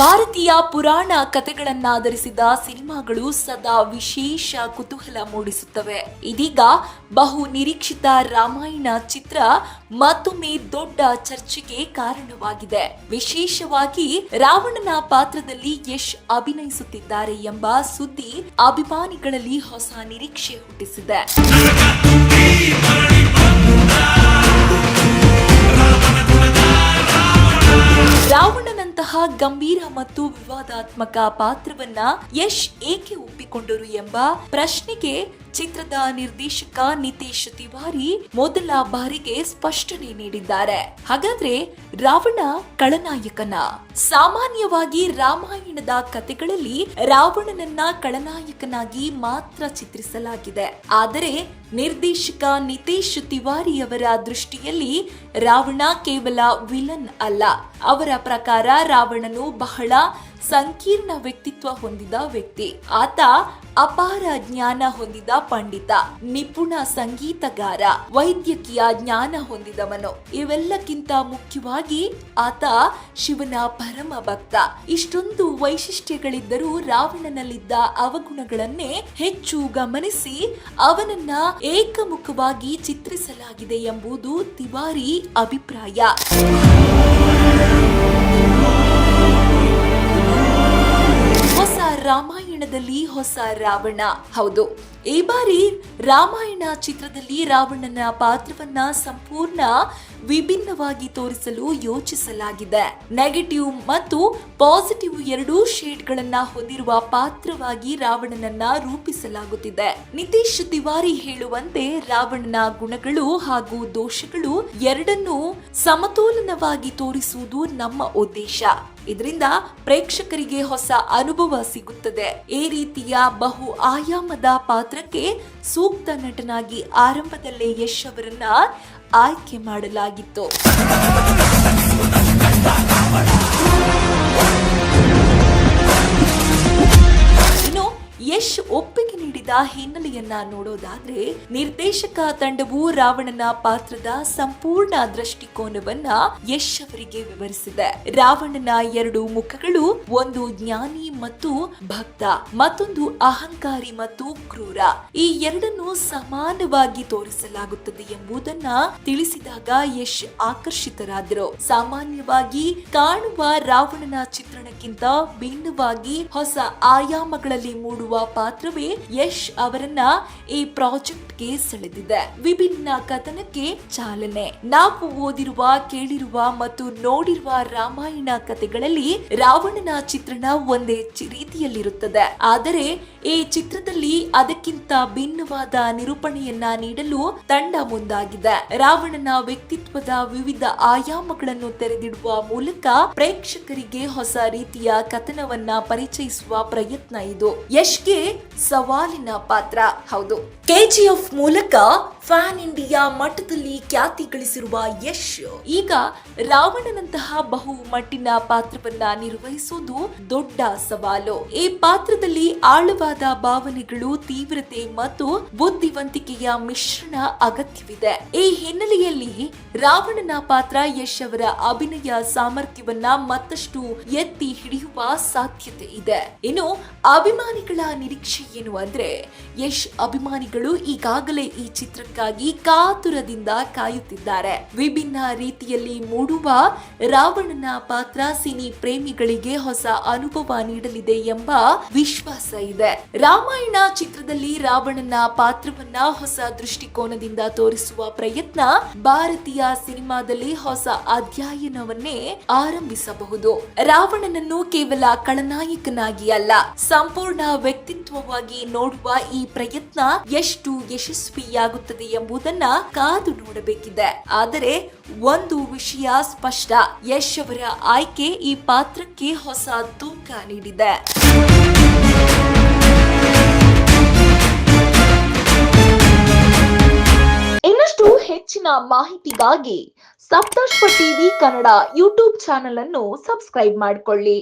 ಭಾರತೀಯ ಪುರಾಣ ಕಥೆಗಳನ್ನಾಧರಿಸಿದ ಸಿನಿಮಾಗಳು ಸದಾ ವಿಶೇಷ ಕುತೂಹಲ ಮೂಡಿಸುತ್ತವೆ. ಇದೀಗ ಬಹು ನಿರೀಕ್ಷಿತ ರಾಮಾಯಣ ಚಿತ್ರ ಮತ್ತೊಮ್ಮೆ ದೊಡ್ಡ ಚರ್ಚೆಗೆ ಕಾರಣವಾಗಿದೆ. ವಿಶೇಷವಾಗಿ ರಾವಣನ ಪಾತ್ರದಲ್ಲಿ ಯಶ್ ಅಭಿನಯಿಸುತ್ತಿದ್ದಾರೆ ಎಂಬ ಸುದ್ದಿ ಅಭಿಮಾನಿಗಳಲ್ಲಿ ಹೊಸ ನಿರೀಕ್ಷೆ ಹುಟ್ಟಿಸಿದೆ. ರಾವಣನಂತಹ ಗಂಭೀರ ಮತ್ತು ವಿವಾದಾತ್ಮಕ ಪಾತ್ರವನ್ನ ಯಶ್ ಏಕೆ ಒಪ್ಪಿಕೊಂಡರು ಎಂಬ ಪ್ರಶ್ನೆಗೆ ಚಿತ್ರದ ನಿರ್ದೇಶಕ ನಿತೇಶ್ ತಿವಾರಿ ಮೊದಲ ಬಾರಿಗೆ ಸ್ಪಷ್ಟನೆ ನೀಡಿದ್ದಾರೆ. ಹಾಗಾದ್ರೆ ರಾವಣ ಖಳನಾಯಕನ? ಸಾಮಾನ್ಯವಾಗಿ ರಾಮಾಯಣದ ಕಥೆಗಳಲ್ಲಿ ರಾವಣನನ್ನ ಖಳನಾಯಕನಾಗಿ ಮಾತ್ರ ಚಿತ್ರಿಸಲಾಗಿದೆ. ಆದರೆ ನಿರ್ದೇಶಕ ನಿತೇಶ್ ತಿವಾರಿ ಅವರ ದೃಷ್ಟಿಯಲ್ಲಿ ರಾವಣ ಕೇವಲ ವಿಲನ್ ಅಲ್ಲ. ಅವರ ಪ್ರಕಾರ ರಾವಣನು ಬಹಳ ಸಂಕೀರ್ಣ ವ್ಯಕ್ತಿತ್ವ ಹೊಂದಿದ ವ್ಯಕ್ತಿ. ಆತ ಅಪಾರ ಜ್ಞಾನ ಹೊಂದಿದ ಪಂಡಿತ, ನಿಪುಣ ಸಂಗೀತಗಾರ, ವೈದ್ಯಕೀಯ ಜ್ಞಾನ ಹೊಂದಿದವನು. ಇವೆಲ್ಲಕ್ಕಿಂತ ಮುಖ್ಯವಾಗಿ ಆತ ಶಿವನ ಪರಮ ಭಕ್ತ. ಇಷ್ಟೊಂದು ವೈಶಿಷ್ಟ್ಯಗಳಿದ್ದರೂ ರಾವಣನಲ್ಲಿದ್ದ ಅವಗುಣಗಳನ್ನೇ ಹೆಚ್ಚು ಗಮನಿಸಿ ಅವನನ್ನ ಏಕಮುಖವಾಗಿ ಚಿತ್ರಿಸಲಾಗಿದೆ ಎಂಬುದು ತಿವಾರಿ ಅಭಿಪ್ರಾಯ. ರಾಮಾಯಣದಲ್ಲಿ ಹೊಸ ರಾವಣ. ಹೌದು, ಈ ಬಾರಿ ರಾಮಾಯಣ ಚಿತ್ರದಲ್ಲಿ ರಾವಣನ ಪಾತ್ರವನ್ನ ಸಂಪೂರ್ಣ ವಿಭಿನ್ನವಾಗಿ ತೋರಿಸಲು ಯೋಚಿಸಲಾಗಿದೆ. ನೆಗೆಟಿವ್ ಮತ್ತು ಪಾಸಿಟಿವ್ ಎರಡೂ ಶೇಡ್ಗಳನ್ನ ಹೊಂದಿರುವ ಪಾತ್ರವಾಗಿ ರಾವಣನನ್ನ ರೂಪಿಸಲಾಗುತ್ತಿದೆ. ನಿತೇಶ್ ತಿವಾರಿ ಹೇಳುವಂತೆ ರಾವಣನ ಗುಣಗಳು ಹಾಗೂ ದೋಷಗಳು ಎರಡನ್ನೂ ಸಮತೋಲನವಾಗಿ ತೋರಿಸುವುದು ನಮ್ಮ ಉದ್ದೇಶ. ಇದರಿಂದ ಪ್ರೇಕ್ಷಕರಿಗೆ ಹೊಸ ಅನುಭವ ಸಿಗುತ್ತದೆ. ಈ ರೀತಿಯ ಬಹು ಆಯಾಮದ ಪಾತ್ರಕ್ಕೆ ಸೂಕ್ತ ನಟನಾಗಿ ಆರಂಭದಲ್ಲೇ ಯಶ್ ಅವರನ್ನ ಆಯ್ಕೆ ಮಾಡಲಾಗಿತ್ತು. ಯಶ್ ಒಪ್ಪಿಗೆ ನೀಡಿದ ಹಿನ್ನೆಲೆಯನ್ನ ನೋಡೋದಾದ್ರೆ, ನಿರ್ದೇಶಕ ತಂಡವು ರಾವಣನ ಪಾತ್ರದ ಸಂಪೂರ್ಣ ದೃಷ್ಟಿಕೋನವನ್ನ ಯಶ್ ಅವರಿಗೆ ವಿವರಿಸಿದೆ. ರಾವಣನ ಎರಡು ಮುಖಗಳು, ಒಂದು ಜ್ಞಾನಿ ಮತ್ತು ಭಕ್ತ, ಮತ್ತೊಂದು ಅಹಂಕಾರಿ ಮತ್ತು ಕ್ರೂರ. ಈ ಎರಡನ್ನು ಸಮಾನವಾಗಿ ತೋರಿಸಲಾಗುತ್ತದೆ ಎಂಬುದನ್ನ ತಿಳಿಸಿದಾಗ ಯಶ್ ಆಕರ್ಷಿತರಾದರು. ಸಾಮಾನ್ಯವಾಗಿ ಕಾಣುವ ರಾವಣನ ಚಿತ್ರಣಕ್ಕಿಂತ ಭಿನ್ನವಾಗಿ ಹೊಸ ಆಯಾಮಗಳಲ್ಲಿ ಮೂಡುವ ಪಾತ್ರವೇ ಯಶ್ ಅವರನ್ನ ಈ ಪ್ರಾಜೆಕ್ಟ್ಗೆ ಸೆಳೆದಿದೆ. ವಿಭಿನ್ನ ಕಥನಕ್ಕೆ ಚಾಲನೆ. ನಾವು ಓದಿರುವ, ಕೇಳಿರುವ ಮತ್ತು ನೋಡಿರುವ ರಾಮಾಯಣ ಕಥೆಗಳಲ್ಲಿ ರಾವಣನ ಚಿತ್ರಣ ಒಂದೇ ರೀತಿಯಲ್ಲಿರುತ್ತದೆ. ಆದರೆ ಈ ಚಿತ್ರದಲ್ಲಿ ಅದಕ್ಕಿಂತ ಭಿನ್ನವಾದ ನಿರೂಪಣೆಯನ್ನ ನೀಡಲು ತಂಡ ಮುಂದಾಗಿದೆ. ರಾವಣನ ವ್ಯಕ್ತಿತ್ವದ ವಿವಿಧ ಆಯಾಮಗಳನ್ನು ತೆರೆದಿಡುವ ಮೂಲಕ ಪ್ರೇಕ್ಷಕರಿಗೆ ಹೊಸ ರೀತಿಯ ಕಥನವನ್ನ ಪರಿಚಯಿಸುವ ಪ್ರಯತ್ನ ಇದು. ಯಶ್ಗೆ ಸವಾಲಿನ ಪಾತ್ರ. ಹೌದು, ಕೆಜಿಎಫ್ ಮೂಲಕ ಫ್ಯಾನ್ ಇಂಡಿಯಾ ಮಟ್ಟದಲ್ಲಿ ಖ್ಯಾತಿ ಗಳಿಸಿರುವ ಯಶ್ ಈಗ ರಾವಣನಂತಹ ಬಹುಮಟ್ಟಿನ ಪಾತ್ರವನ್ನ ನಿರ್ವಹಿಸುವುದು ದೊಡ್ಡ ಸವಾಲು. ಈ ಪಾತ್ರದಲ್ಲಿ ಆಳವಾದ ಭಾವನೆಗಳು, ತೀವ್ರತೆ ಮತ್ತು ಬುದ್ಧಿವಂತಿಕೆಯ ಮಿಶ್ರಣ ಅಗತ್ಯವಿದೆ. ಈ ಹಿನ್ನೆಲೆಯಲ್ಲಿ ರಾವಣನ ಪಾತ್ರ ಯಶ್ ಅವರ ಅಭಿನಯ ಸಾಮರ್ಥ್ಯವನ್ನ ಮತ್ತಷ್ಟು ಎತ್ತಿ ಹಿಡಿಯುವ ಸಾಧ್ಯತೆ ಇದೆ. ಇನ್ನು ಅಭಿಮಾನಿಗಳ ನಿರೀಕ್ಷೆ ಏನು ಅಂದ್ರೆ, ಯಶ್ ಅಭಿಮಾನಿಗಳು ಈಗಾಗಲೇ ಈ ಚಿತ್ರಕ್ಕಾಗಿ ಕಾತುರದಿಂದ ಕಾಯುತ್ತಿದ್ದಾರೆ. ವಿಭಿನ್ನ ರೀತಿಯಲ್ಲಿ ಮೂಡುವ ರಾವಣನ ಪಾತ್ರ ಸಿನಿ ಪ್ರೇಮಿಗಳಿಗೆ ಹೊಸ ಅನುಭವ ನೀಡಲಿದೆ ಎಂಬ ವಿಶ್ವಾಸ ಇದೆ. ರಾಮಾಯಣ ಚಿತ್ರದಲ್ಲಿ ರಾವಣನ ಪಾತ್ರವನ್ನ ಹೊಸ ದೃಷ್ಟಿಕೋನದಿಂದ ತೋರಿಸುವ ಪ್ರಯತ್ನ ಭಾರತೀಯ ಸಿನಿಮಾದಲ್ಲಿ ಹೊಸ ಅಧ್ಯಾಯನವನ್ನೇ ಆರಂಭಿಸಬಹುದು. ರಾವಣನನ್ನು ಕೇವಲ ಖಳನಾಯಕನಾಗಿ ಅಲ್ಲ, ಸಂಪೂರ್ಣ ವ್ಯಕ್ತಿತ್ವವಾಗಿ ನೋಡುವ ಈ ಪ್ರಯತ್ನ ಎಷ್ಟು ಯಶಸ್ವಿಯಾಗುತ್ತದೆ ಎಂಬುದನ್ನ ಕಾದು ನೋಡಬೇಕಿದೆ. ಆದರೆ ಒಂದು ವಿಷಯ ಸ್ಪಷ್ಟ, ಯಶ್ ಅವರ ಆಯ್ಕೆ ಈ ಪಾತ್ರಕ್ಕೆ ಹೊಸ ತೂಕ ನೀಡಿದೆ. ಇನ್ನಷ್ಟು ಹೆಚ್ಚಿನ ಮಾಹಿತಿಗಾಗಿ Saptashwa TV Kannada YouTube channel ಅನ್ನು ಸಬ್ಸ್ಕ್ರೈಬ್ ಮಾಡಿಕೊಳ್ಳಿ.